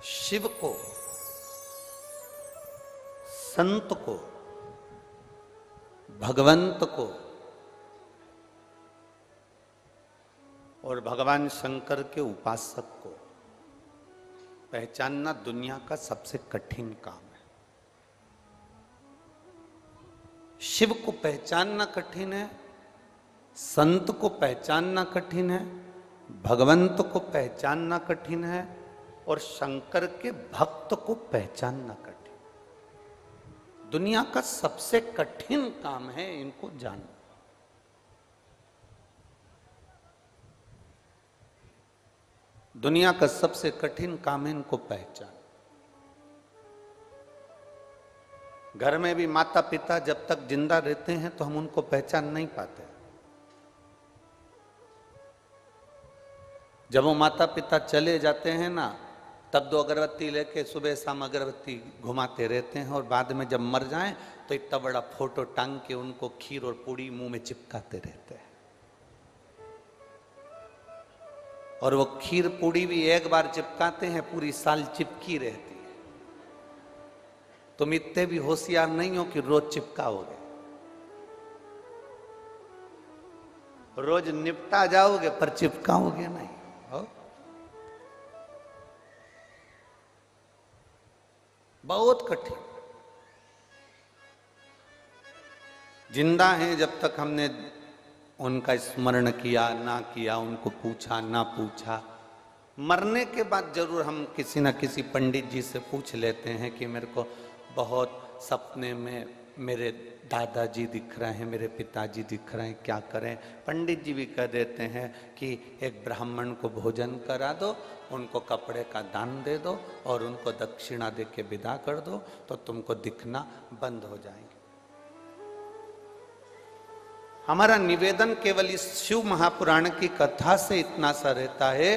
शिव को, संत को, भगवंत को और भगवान शंकर के उपासक को पहचानना दुनिया का सबसे कठिन काम है। शिव को पहचानना कठिन है, संत को पहचानना कठिन है, भगवंत को पहचानना कठिन है और शंकर के भक्त को पहचानना कठिन। दुनिया का सबसे कठिन काम है इनको जानना। दुनिया का सबसे कठिन काम है इनको पहचान। घर में भी माता पिता जब तक जिंदा रहते हैं तो हम उनको पहचान नहीं पाते। जब वो माता पिता चले जाते हैं ना, तब 2 अगरबत्ती लेके सुबह शाम अगरबत्ती घुमाते रहते हैं और बाद में जब मर जाएं तो इतना बड़ा फोटो टांग के उनको खीर और पूड़ी मुंह में चिपकाते रहते हैं। और वो खीर पूड़ी भी एक बार चिपकाते हैं, पूरी साल चिपकी रहती है। तुम इतने भी होशियार नहीं हो कि रोज चिपकाओगे, रोज निपटा जाओगे पर चिपकाओगे नहीं हो? बहुत कठिन। जिंदा हैं जब तक हमने उनका स्मरण किया ना किया, उनको पूछा ना पूछा, मरने के बाद जरूर हम किसी न किसी पंडित जी से पूछ लेते हैं कि मेरे को बहुत सपने में मेरे दादाजी दिख रहे हैं, मेरे पिताजी दिख रहे हैं, क्या करें? पंडित जी भी कह देते हैं कि एक ब्राह्मण को भोजन करा दो, उनको कपड़े का दान दे दो और उनको दक्षिणा दे के विदा कर दो तो तुमको दिखना बंद हो जाएंगे। हमारा निवेदन केवल इस शिव महापुराण की कथा से इतना सा रहता है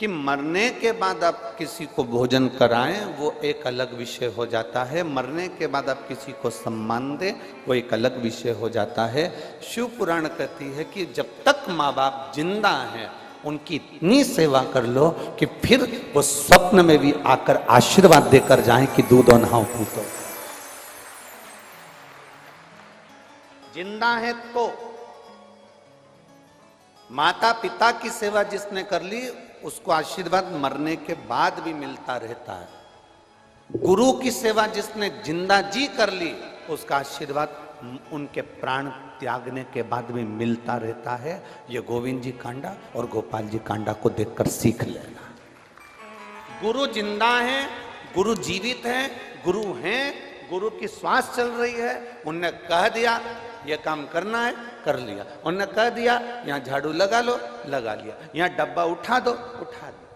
कि मरने के बाद आप किसी को भोजन कराएं वो एक अलग विषय हो जाता है, मरने के बाद आप किसी को सम्मान दें वो एक अलग विषय हो जाता है। शिव पुराण कहती है कि जब तक माँ बाप जिंदा हैं उनकी इतनी सेवा कर लो कि फिर वो स्वप्न में भी आकर आशीर्वाद देकर जाएं कि दूधो नहाओ पूतो। जिंदा है तो माता पिता की सेवा जिसने कर ली उसको आशीर्वाद मरने के बाद भी मिलता रहता है। गुरु की सेवा जिसने जिंदा जी कर ली उसका आशीर्वाद उनके प्राण त्यागने के बाद भी मिलता रहता है। ये गोविंद जी कांडा और गोपाल जी कांडा को देखकर सीख लेना। गुरु जिंदा है, गुरु जीवित है, गुरु हैं, गुरु की श्वास चल रही है। उनने कह दिया ये काम करना है, कर लिया। उन्होंने कह दिया यहाँ झाड़ू लगा लो, लगा लिया। यहाँ डब्बा उठा दो, उठा दो।